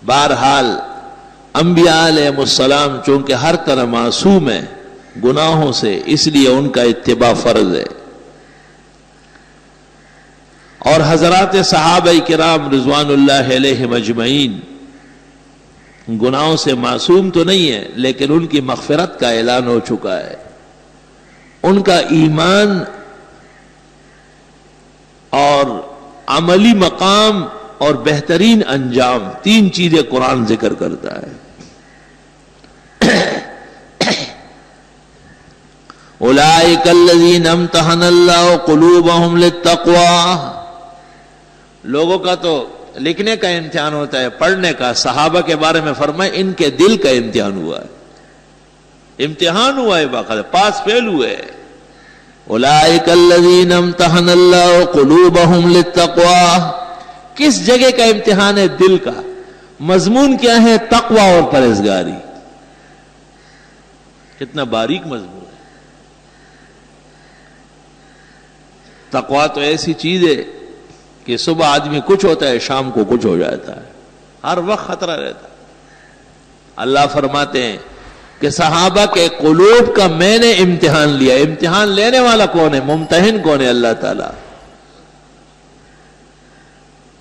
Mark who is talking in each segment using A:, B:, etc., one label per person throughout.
A: بہرحال انبیاء علیہ السلام چونکہ ہر طرح معصوم ہیں گناہوں سے، اس لیے ان کا اتباع فرض ہے، اور حضرات صحابہ کرام رضوان اللہ علیہم اجمعین گناہوں سے معصوم تو نہیں ہے، لیکن ان کی مغفرت کا اعلان ہو چکا ہے۔ ان کا ایمان اور عملی مقام اور بہترین انجام، تین چیزیں قرآن ذکر کرتا ہے۔ اولئک الذین امتحن اللہ قلوبہم للتقوی، لوگوں کا تو لکھنے کا امتحان ہوتا ہے، پڑھنے کا۔ صحابہ کے بارے میں فرمائے ان کے دل کا امتحان ہوا ہے، امتحان ہوا ہے باقاعدہ، پاس فیل ہوئے۔ اولئک الذین امتحن اللہ قلوبہم للتقوی، کس جگہ کا امتحان ہے؟ دل کا۔ مضمون کیا ہے؟ تقوی اور پرہیزگاری۔ کتنا باریک مضمون ہے۔ تقوی تو ایسی چیز ہے کہ صبح آدمی کچھ ہوتا ہے، شام کو کچھ ہو جاتا ہے، ہر وقت خطرہ رہتا ہے۔ اللہ فرماتے ہیں کہ صحابہ کے قلوب کا میں نے امتحان لیا۔ امتحان لینے والا کون ہے؟ ممتحن کون ہے؟ اللہ تعالیٰ۔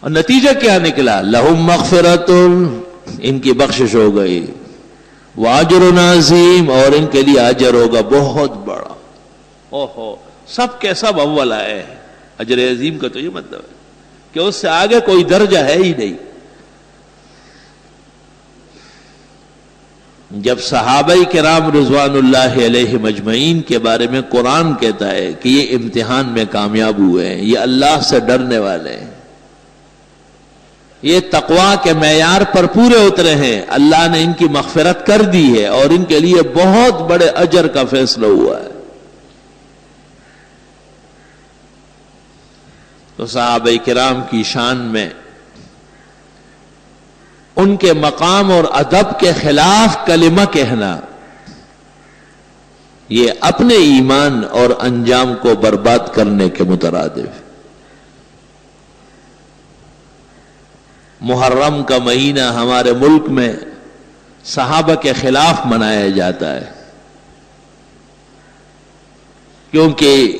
A: اور نتیجہ کیا نکلا؟ لہم مغفرۃ، ان کی بخشش ہو گئی، واجر عظیم، اور ان کے لیے اجر ہوگا بہت بڑا۔ اوہو، سب کے سب اول آئے ہیں۔ اجر عظیم کا تو یہ مطلب ہے کہ اس سے آگے کوئی درجہ ہے ہی نہیں۔ جب صحابہ کرام رضوان اللہ علیہم اجمعین کے بارے میں قرآن کہتا ہے کہ یہ امتحان میں کامیاب ہوئے ہیں، یہ اللہ سے ڈرنے والے ہیں، یہ تقوی کے معیار پر پورے اترے ہیں، اللہ نے ان کی مغفرت کر دی ہے اور ان کے لیے بہت بڑے اجر کا فیصلہ ہوا ہے۔ تو صحابہ کرام کی شان میں ان کے مقام اور ادب کے خلاف کلمہ کہنا، یہ اپنے ایمان اور انجام کو برباد کرنے کے مترادف ہے۔ محرم کا مہینہ ہمارے ملک میں صحابہ کے خلاف منایا جاتا ہے، کیونکہ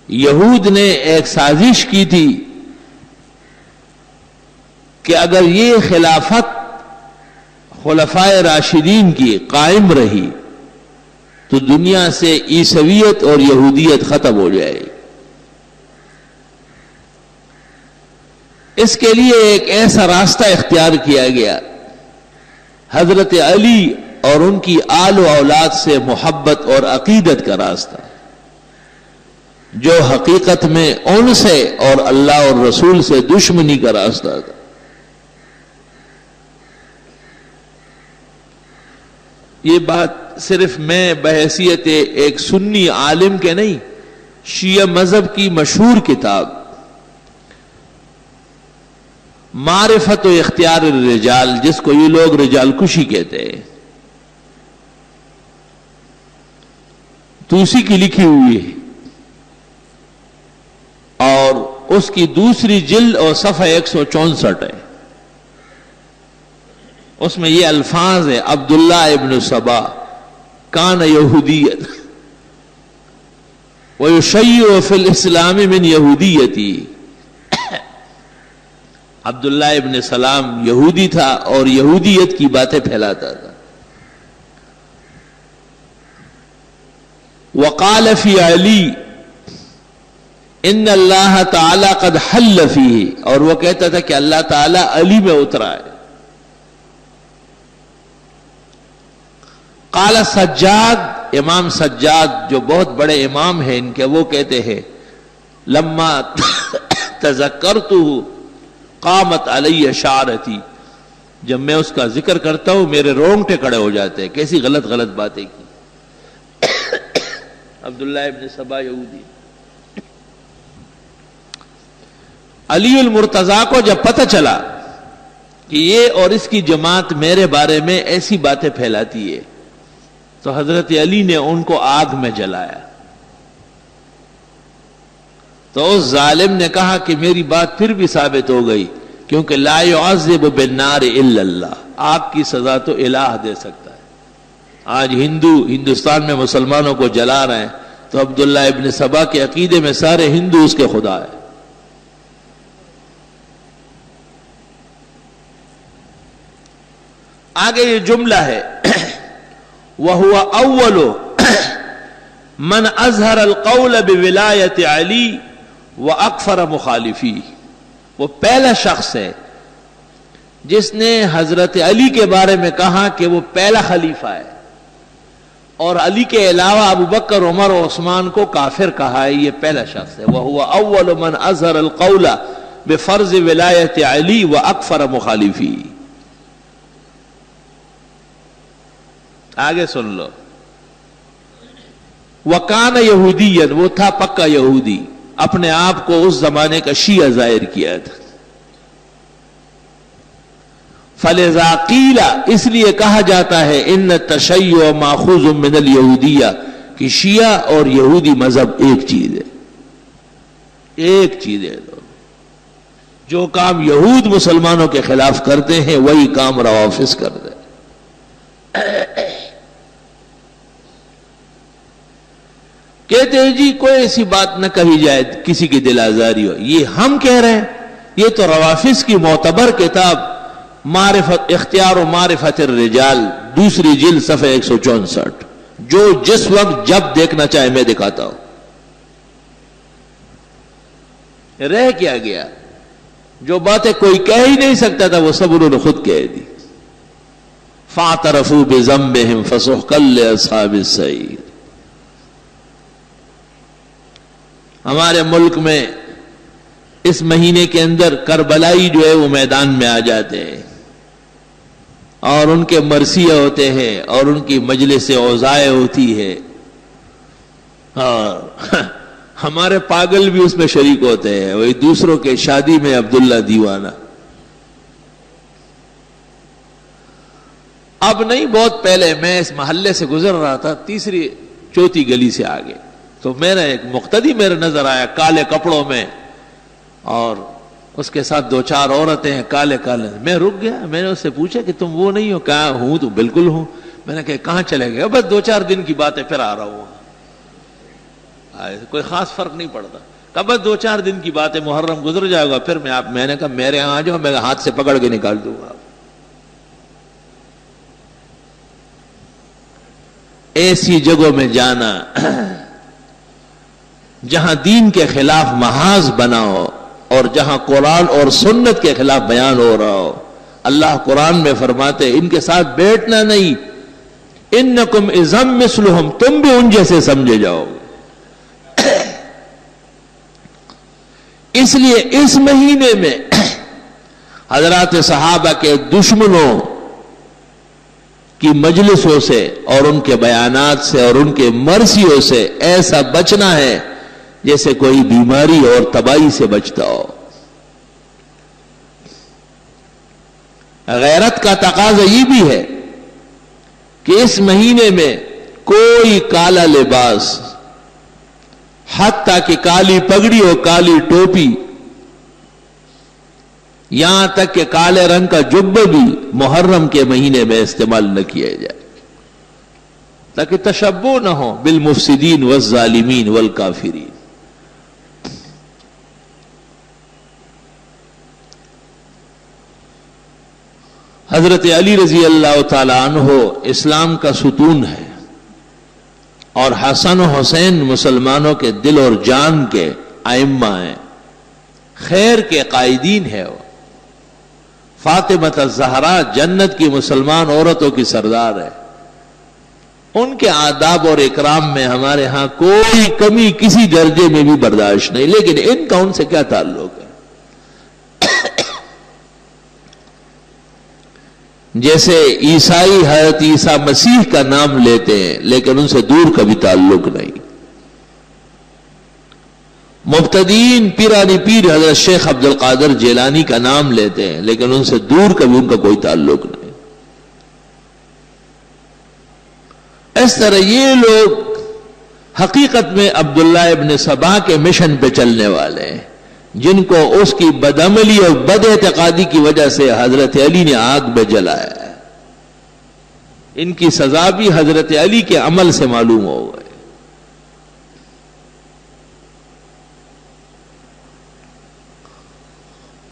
A: یہود نے ایک سازش کی تھی کہ اگر یہ خلافت خلفائے راشدین کی قائم رہی تو دنیا سے عیسویت اور یہودیت ختم ہو جائے گی۔ اس کے لیے ایک ایسا راستہ اختیار کیا گیا، حضرت علی اور ان کی آل و اولاد سے محبت اور عقیدت کا راستہ، جو حقیقت میں ان سے اور اللہ اور رسول سے دشمنی کا راستہ تھا۔ یہ بات صرف میں بحیثیت ایک سنی عالم کے نہیں، شیعہ مذہب کی مشہور کتاب معرفت و اختیار الرجال، جس کو یہ لوگ رجال کشی کہتے ہیں، توسی کی لکھی ہوئی ہے، اور اس کی دوسری جلد اور صفحہ 164 ہے۔ اس میں یہ الفاظ ہے: عبداللہ ابن سبا کان یہودیت ویشیع فی الاسلام من یہودیتی، عبداللہ ابن سلام یہودی تھا اور یہودیت کی باتیں پھیلاتا تھا۔ وقال فی علی ان اللہ تعالی قد حل فیہ، اور وہ کہتا تھا کہ اللہ تعالی علی میں اترا ہے۔ قال سجاد، امام سجاد جو بہت بڑے امام ہیں ان کے، وہ کہتے ہیں لما تذکرتہ قامت علی شعرتی، جب میں اس کا ذکر کرتا ہوں میرے رونگٹے کھڑے ہو جاتے ہیں، کیسی غلط غلط باتیں کی۔ عبداللہ ابن سبا یہودی۔ علی المرتضیٰ کو جب پتہ چلا کہ یہ اور اس کی جماعت میرے بارے میں ایسی باتیں پھیلاتی ہے، تو حضرت علی نے ان کو آگ میں جلایا۔ تو اس ظالم نے کہا کہ میری بات پھر بھی ثابت ہو گئی، کیونکہ لا يعذب بالنار الا اللہ، آگ کی سزا تو الہ دے سکتا ہے۔ آج ہندوستان میں مسلمانوں کو جلا رہے ہیں، تو عبداللہ ابن سبا کے عقیدے میں سارے ہندو اس کے خدا ہے۔ آگے یہ جملہ ہے وَهُوَ أَوَّلُ مَنْ أَظْهَرَ الْقَوْلَ بِوِلَایَةِ عَلِی وَأَكْفَرَ مُخَالِفِیهِ، وہ پہلا شخص ہے جس نے حضرت علی کے بارے میں کہا کہ وہ پہلا خلیفہ ہے، اور علی کے علاوہ ابو بکر، عمر اور عثمان کو کافر کہا ہے۔ یہ پہلا شخص ہے۔ وَهُوَ أَوَّلُ مَنْ أَظْهَرَ الْقَوْلَ بِفَرْضِ وِلَایَةِ عَلِی وَأَكْفَرَ مُخَالِفِیهِ۔ آگے سن لو، وَكَانَ يَهُودِيًّا، وہ تھا پکا یہودی، اپنے آپ کو اس زمانے کا شیعہ ظاہر کیا تھا۔ فَلِذَا قِيلَ، اس لیے کہا جاتا ہے ان التشیع ماخوذ من الیہودیہ، کہ شیعہ اور یہودی مذہب ایک چیز ہے، ایک چیز ہے۔ جو کام یہود مسلمانوں کے خلاف کرتے ہیں وہی کام روافض کرتے ہیں۔ کہتے ہیں جی کوئی ایسی بات نہ کہی جائے کسی کی دل آزاری ہو، یہ ہم کہہ رہے ہیں، یہ تو روافض کی معتبر کتاب معرفت اختیار و معرفت الرجال، دوسری جلد صفحہ 164، جو جس وقت جب دیکھنا چاہے میں دکھاتا ہوں۔ رہ کیا گیا؟ جو باتیں کوئی کہہ ہی نہیں سکتا تھا وہ سب انہوں نے خود کہہ دی۔ فاعترفوا بذنبہم فسحقا لاصحاب السعیر۔ ہمارے ملک میں اس مہینے کے اندر کربلائی جو ہے وہ میدان میں آ جاتے ہیں، اور ان کے مرثیہ ہوتے ہیں، اور ان کی مجلس اوزائے ہوتی ہے، اور ہمارے پاگل بھی اس میں شریک ہوتے ہیں، وہی دوسروں کے شادی میں عبداللہ دیوانہ۔ اب نہیں، بہت پہلے میں اس محلے سے گزر رہا تھا، تیسری چوتھی گلی سے آگے، تو میرا ایک مقتدی میرے نظر آیا کالے کپڑوں میں، اور اس کے ساتھ دو چار عورتیں ہیں کالے کالے۔ میں رک گیا، میں نے اس سے پوچھا کہ تم وہ نہیں ہو؟ کہا ہوں، تو بالکل ہوں۔ میں نے کہا کہاں چلے گئے؟ بس 2-4 دن کی بات ہے، پھر آ رہا ہوں۔ کوئی خاص فرق نہیں پڑتا، کہا بس 2-4 دن کی بات ہے، محرم گزر جائے گا، پھر میں نے کہا میرے یہاں آ جاؤ، میں ہاتھ سے پکڑ کے نکال دوں گا۔ ایسی جگہوں میں جانا جہاں دین کے خلاف محاذ بنا ہو، اور جہاں قرآن اور سنت کے خلاف بیان ہو رہا ہو، اللہ قرآن میں فرماتے ان کے ساتھ بیٹھنا نہیں، انکم اذا مثلہم، تم بھی ان جیسے سمجھے جاؤ۔ اس لیے اس مہینے میں حضرات صحابہ کے دشمنوں کی مجلسوں سے اور ان کے بیانات سے اور ان کے مرثیوں سے ایسا بچنا ہے جیسے کوئی بیماری اور تباہی سے بچتا ہو۔ غیرت کا تقاضا یہ بھی ہے کہ اس مہینے میں کوئی کالا لباس، حتیٰ کہ کالی پگڑی اور کالی ٹوپی، یہاں تک کہ کالے رنگ کا جبہ بھی محرم کے مہینے میں استعمال نہ کیا جائے، تاکہ تشبہ نہ ہو بالمفسدین والظالمین والکافرین۔ حضرت علی رضی اللہ تعالی عنہ اسلام کا ستون ہے، اور حسن و حسین مسلمانوں کے دل اور جان کے ائمہ ہیں، خیر کے قائدین ہے۔ وہ فاطمہ الزہرا جنت کی مسلمان عورتوں کی سردار ہے، ان کے آداب اور اکرام میں ہمارے ہاں کوئی کمی کسی درجے میں بھی برداشت نہیں، لیکن ان کا ان سے کیا تعلق ہے؟ جیسے عیسائی حضرت عیسیٰ مسیح کا نام لیتے ہیں لیکن ان سے دور کا بھی تعلق نہیں، مبتدین پیرانی پیر حضرت شیخ عبد القادر جیلانی کا نام لیتے ہیں لیکن ان سے دور کا بھی ان کا کوئی تعلق نہیں۔ اس طرح یہ لوگ حقیقت میں عبداللہ ابن سبا کے مشن پہ چلنے والے ہیں، جن کو اس کی بدعملی اور بد اعتقادی کی وجہ سے حضرت علی نے آگ میں جلایا ہے۔ ان کی سزا بھی حضرت علی کے عمل سے معلوم ہو گئے۔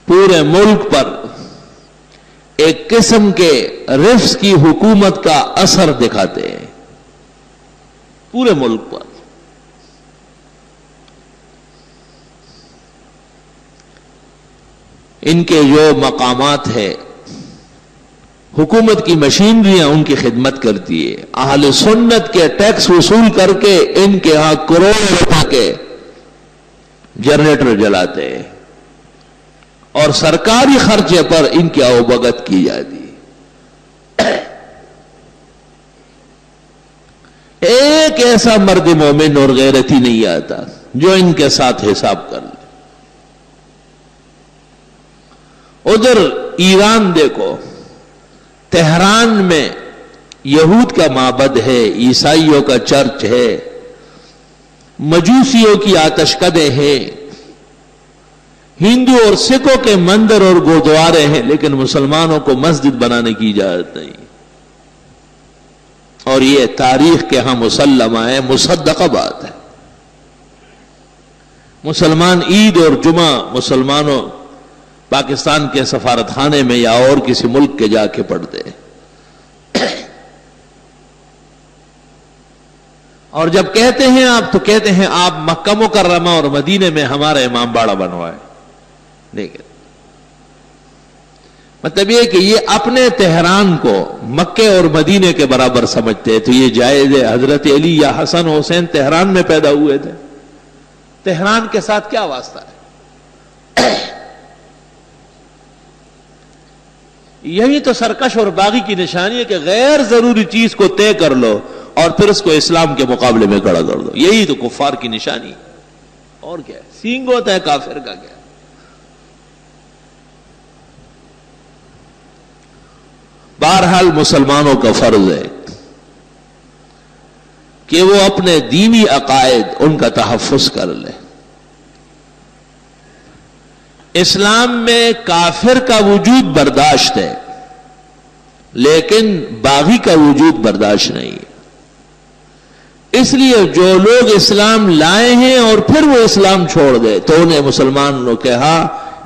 A: پورے ملک پر ایک قسم کے رفض کی حکومت کا اثر دکھاتے ہیں، پورے ملک پر۔ ان کے جو مقامات ہے، حکومت کی مشینریاں ان کی خدمت کرتی ہے، اہل سنت کے ٹیکس وصول کر کے ان کے ہاں کروڑوں روپے کے جنریٹر جلاتے ہیں اور سرکاری خرچے پر ان کی اوبگت کی جاتی ہے۔ ایک ایسا مرد مومن اور غیرتی نہیں آتا جو ان کے ساتھ حساب کر لے۔ ادھر ایران دیکھو، تہران میں یہود کا معبد ہے، عیسائیوں کا چرچ ہے، مجوسیوں کی آتش کدے ہیں، ہندو اور سکھوں کے مندر اور گردوارے ہیں، لیکن مسلمانوں کو مسجد بنانے کی اجازت نہیں۔ اور یہ تاریخ کے ہاں مسلمہ ہے، مصدقہ بات ہے۔ مسلمان عید اور جمعہ مسلمانوں پاکستان کے سفارت خانے میں یا اور کسی ملک کے جا کے پڑھتے ہیں، اور جب کہتے ہیں آپ تو کہتے ہیں آپ مکہ مکرمہ اور مدینے میں ہمارا امام باڑہ بنوائے۔ دیکھیں، مطلب یہ کہ یہ اپنے تہران کو مکے اور مدینے کے برابر سمجھتے ہیں، تو یہ جائز ہے۔ حضرت علی یا حسن حسین تہران میں پیدا ہوئے تھے، تہران کے ساتھ کیا واسطہ ہے؟ یہی تو سرکش اور باغی کی نشانی ہے کہ غیر ضروری چیز کو طے کر لو اور پھر اس کو اسلام کے مقابلے میں کھڑا کر دو۔ یہی تو کفار کی نشانی ہے، اور کیا ہے؟ سینگ ہوتا ہے کافر کا کیا؟ بہرحال مسلمانوں کا فرض ہے کہ وہ اپنے دینی عقائد ان کا تحفظ کر لے۔ اسلام میں کافر کا وجود برداشت ہے، لیکن باغی کا وجود برداشت نہیں ہے۔ اس لیے جو لوگ اسلام لائے ہیں اور پھر وہ اسلام چھوڑ دے تو انہیں مسلمان نے کہا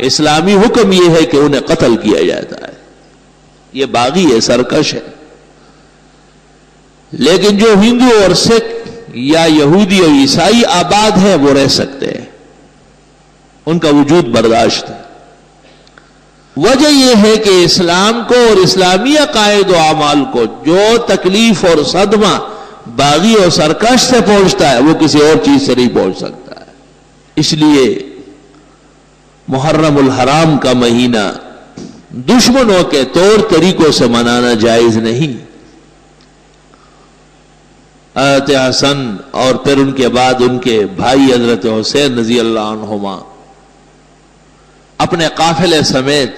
A: اسلامی حکم یہ ہے کہ انہیں قتل کیا جاتا ہے۔ یہ باغی ہے، سرکش ہے۔ لیکن جو ہندو اور سکھ یا یہودی اور عیسائی آباد ہے وہ رہ سکتے ہیں، ان کا وجود برداشت ہے۔ وجہ یہ ہے کہ اسلام کو اور اسلامی عقائد و اعمال کو جو تکلیف اور صدمہ باغی اور سرکش سے پہنچتا ہے وہ کسی اور چیز سے نہیں پہنچ سکتا ہے۔ اس لیے محرم الحرام کا مہینہ دشمنوں کے طور طریقوں سے منانا جائز نہیں۔ حضرت حسن اور پھر ان کے بعد ان کے بھائی حضرت حسین رضی اللہ عنہما اپنے قافلے سمیت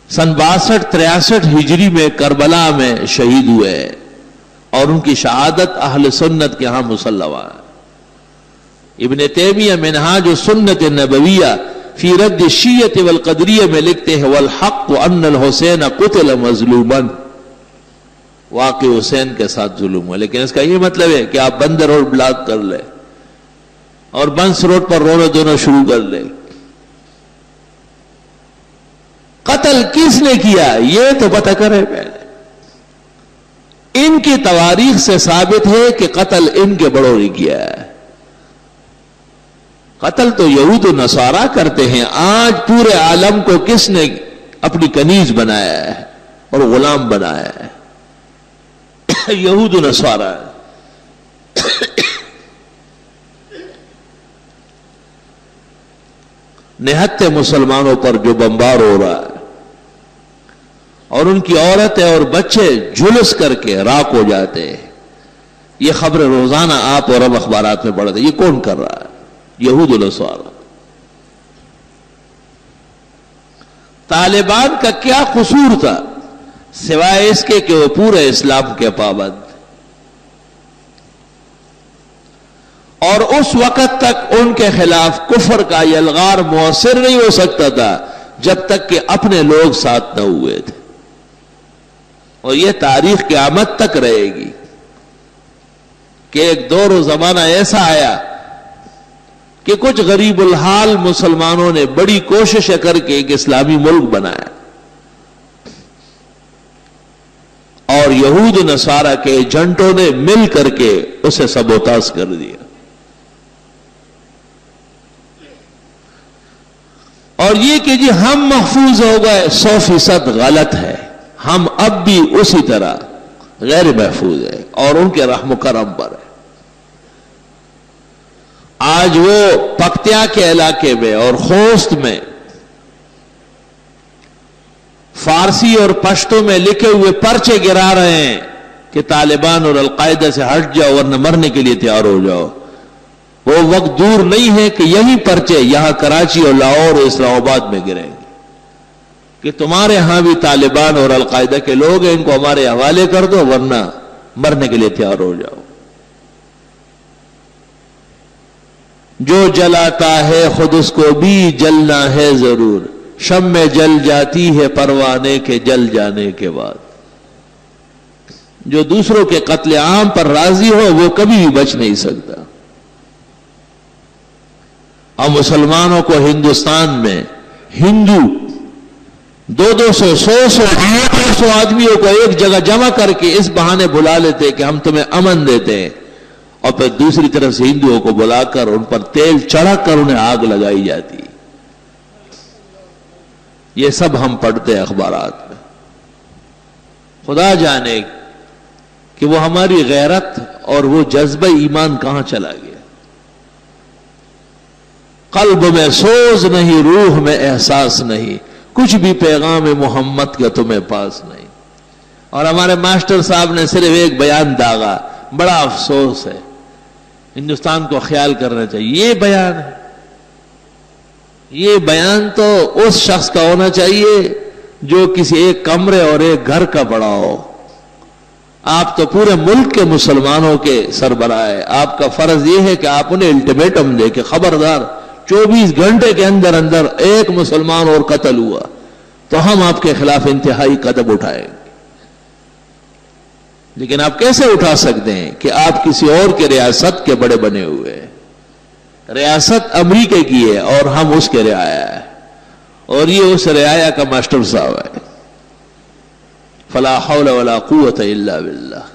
A: سن 62-63 ہجری میں کربلا میں شہید ہوئے، اور ان کی شہادت اہل سنت کے ہاں مسلمہ ہے۔ ابن تیمیہ منہاج السنت النبویہ فی رد الشیعۃ والقدریہ میں لکھتے ہیں والحق ان الحسین قتل مظلوما، واقع حسین کے ساتھ ظلم ہوا، لیکن اس کا یہ مطلب ہے کہ آپ بند روڈ بلاک کر لیں اور بنس روڈ پر رونا دھونا شروع کر لیں۔ قتل کس نے کیا یہ تو پتہ کرے پہلے۔ ان کی تواریخ سے ثابت ہے کہ قتل ان کے بڑوں نے کیا ہے۔ قتل تو یہود و نصارہ کرتے ہیں، آج پورے عالم کو کس نے اپنی کنیز بنایا ہے اور غلام بنایا ہے؟ یہود و نصارہ۔ نہتے مسلمانوں پر جو بمبار ہو رہا ہے اور ان کی عورتیں اور بچے جھلس کر کے راک ہو جاتے ہیں، یہ خبریں روزانہ آپ اور ہم اخبارات میں پڑھتے ہیں۔ یہ کون کر رہا ہے؟ یہود و نصارہ۔ طالبان کا کیا قصور تھا سوائے اس کے کہ وہ پورے اسلام کے پابند؟ اور اس وقت تک ان کے خلاف کفر کا یہ الغار مؤثر نہیں ہو سکتا تھا جب تک کہ اپنے لوگ ساتھ نہ ہوئے تھے. اور یہ تاریخ قیامت تک رہے گی کہ ایک دور و زمانہ ایسا آیا کہ کچھ غریب الحال مسلمانوں نے بڑی کوشش کر کے ایک اسلامی ملک بنایا اور یہود و نصارہ کے ایجنٹوں نے مل کر کے اسے سبوتاژ کر دیا. اور یہ کہ جی ہم محفوظ ہو گئے 100% غلط ہے. ہم اب بھی اسی طرح غیر محفوظ ہے اور ان کے رحم و کرم پر ہے. آج وہ پکتیا کے علاقے میں اور خوست میں فارسی اور پشتو میں لکھے ہوئے پرچے گرا رہے ہیں کہ طالبان اور القاعدہ سے ہٹ جاؤ ورنہ مرنے کے لیے تیار ہو جاؤ. وہ وقت دور نہیں ہے کہ یہی پرچے یہاں کراچی اور لاہور اور اسلام آباد میں گریں گے کہ تمہارے ہاں بھی طالبان اور القاعدہ کے لوگ ہیں، ان کو ہمارے حوالے کر دو ورنہ مرنے کے لیے تیار ہو جاؤ. جو جلاتا ہے خود اس کو بھی جلنا ہے ضرور، شمع جل جاتی ہے پروانے کے جل جانے کے بعد. جو دوسروں کے قتل عام پر راضی ہو وہ کبھی بھی بچ نہیں سکتا. اور مسلمانوں کو ہندوستان میں ہندو 200-100 آدمیوں کو ایک جگہ جمع کر کے اس بہانے بلا لیتے کہ ہم تمہیں امن دیتے ہیں، اور پھر دوسری طرف سے ہندوؤں کو بلا کر ان پر تیل چڑھا کر انہیں آگ لگائی جاتی. یہ سب ہم پڑھتے ہیں اخبارات میں. خدا جانے کہ وہ ہماری غیرت اور وہ جذبہ ایمان کہاں چلا گیا. قلب میں سوز نہیں، روح میں احساس نہیں، کچھ بھی پیغام محمد کا تمہیں پاس نہیں. اور ہمارے ماسٹر صاحب نے صرف ایک بیان داغا، بڑا افسوس ہے. ہندوستان کو خیال کرنا چاہیے. یہ بیان ہے، یہ بیان تو اس شخص کا ہونا چاہیے جو کسی ایک کمرے اور ایک گھر کا بڑا ہو. آپ تو پورے ملک کے مسلمانوں کے سربراہ ہیں. آپ کا فرض یہ ہے کہ آپ انہیں الٹیمیٹم دے کہ خبردار 24 گھنٹے کے اندر اندر ایک مسلمان اور قتل ہوا تو ہم آپ کے خلاف انتہائی قدم اٹھائیں گے. لیکن آپ کیسے اٹھا سکتے ہیں کہ آپ کسی اور کے ریاست کے بڑے بنے ہوئے ہیں. ریاست امریکہ کی ہے اور ہم اس کے رعایا ہے، اور یہ اس رعایا کا ماسٹر صاحب ہے. فلا حول ولا قوت الا باللہ.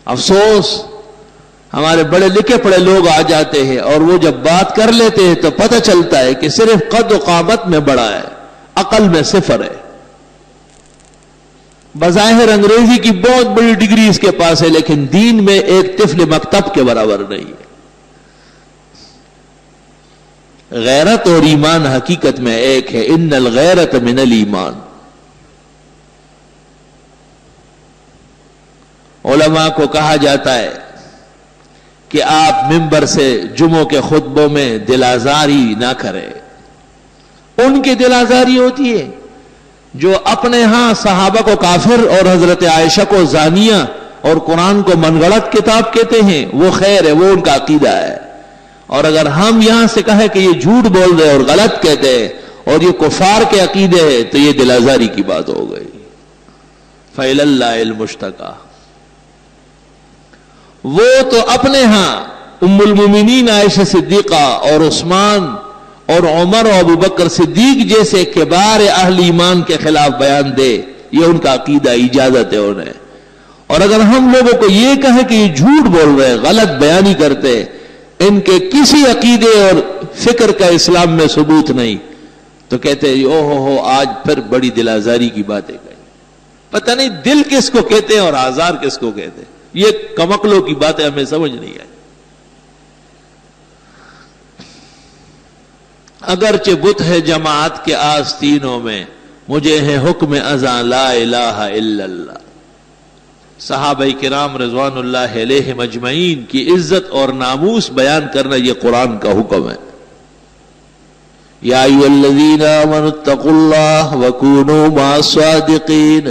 A: افسوس ہمارے بڑے لکھے پڑے لوگ آ جاتے ہیں اور وہ جب بات کر لیتے ہیں تو پتہ چلتا ہے کہ صرف قد و قامت میں بڑا ہے، عقل میں صفر ہے. بظاہر انگریزی کی بہت بڑی ڈگری اس کے پاس ہے لیکن دین میں ایک طفل مکتب کے برابر نہیں ہے. غیرت اور ایمان حقیقت میں ایک ہے. ان الغیرت من الایمان. علماء کو کہا جاتا ہے کہ آپ ممبر سے جمعوں کے خطبوں میں دل آزاری نہ کریں. ان کی دل آزاری ہوتی ہے جو اپنے ہاں صحابہ کو کافر اور حضرت عائشہ کو زانیہ اور قرآن کو من گڑت کتاب کہتے ہیں. وہ خیر ہے، وہ ان کا عقیدہ ہے. اور اگر ہم یہاں سے کہیں کہ یہ جھوٹ بول رہے اور غلط کہتے ہیں اور یہ کفار کے عقیدے ہیں تو یہ دل آزاری کی بات ہو گئی. فإلی اللہ المشتکا. وہ تو اپنے ہاں ام المومنین عائشہ صدیقہ اور عثمان اور عمر اور ابو بکر صدیق جیسے کبار اہل ایمان کے خلاف بیان دے، یہ ان کا عقیدہ، اجازت ہے انہیں. اور اگر ہم لوگوں کو یہ کہیں کہ یہ جھوٹ بول رہے، غلط بیانی کرتے، ان کے کسی عقیدے اور فکر کا اسلام میں ثبوت نہیں، تو کہتے ہیں او ہو آج پھر بڑی دل آزاری کی باتیں کہیں. پتہ نہیں دل کس کو کہتے ہیں اور آزار کس کو کہتے ہیں. یہ کمقلوں کی باتیں ہمیں سمجھ نہیں آئی. اگرچہ بت ہے جماعت کے آستینوں میں، مجھے ہے حکم ازاں لا الہ الا اللہ. صحابہ کرام رضوان اللہ علیہم اجمعین کی عزت اور ناموس بیان کرنا یہ قرآن کا حکم ہے. یا ایھا الذین آمنوا اتقوا اللہ وکونوا مع الصادقین.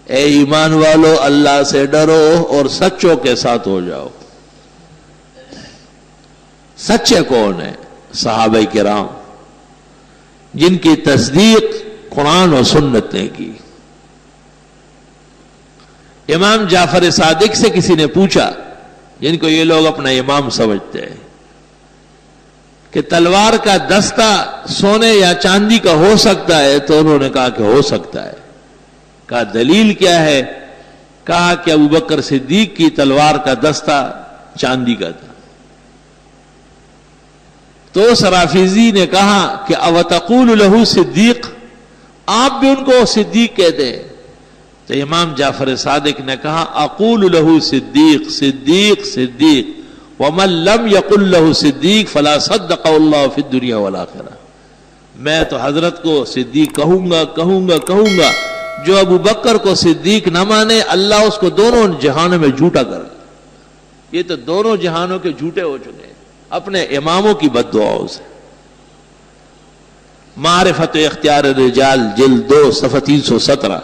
A: اے ایمان والو اللہ سے ڈرو اور سچوں کے ساتھ ہو جاؤ. سچے کون ہیں؟ صحابہ کرام، جن کی تصدیق قرآن و سنت نے کی۔ امام جعفر صادق سے کسی نے پوچھا، جن کو یہ لوگ اپنا امام سمجھتے ہیں، کہ تلوار کا دستہ سونے یا چاندی کا ہو سکتا ہے؟ تو انہوں نے کہا کہ ہو سکتا ہے۔ کہا دلیل کیا ہے؟ کہا کہ ابوبکر صدیق کی تلوار کا دستہ چاندی کا تھا۔ تو اس رافضی نے کہا کہ اوتقول لہ صدیق، آپ بھی ان کو صدیق کہتے ہیں؟ تو امام جعفر صادق نے کہا اقول لہ صدیق صدیق صدیق ومن لم یقل لہ صدیق فلا صدق اللہ فی الدنیا والآخرہ۔ میں تو حضرت کو صدیق کہوں گا، جو ابو بکر کو صدیق نہ مانے اللہ اس کو دونوں جہانوں میں جھوٹا کر دے۔ یہ تو دونوں جہانوں کے جھوٹے ہو چکے ہیں اپنے اماموں کی بد دعاؤں سے۔ معرفت و اختیار الرجال جلد 2 صفحہ 317۔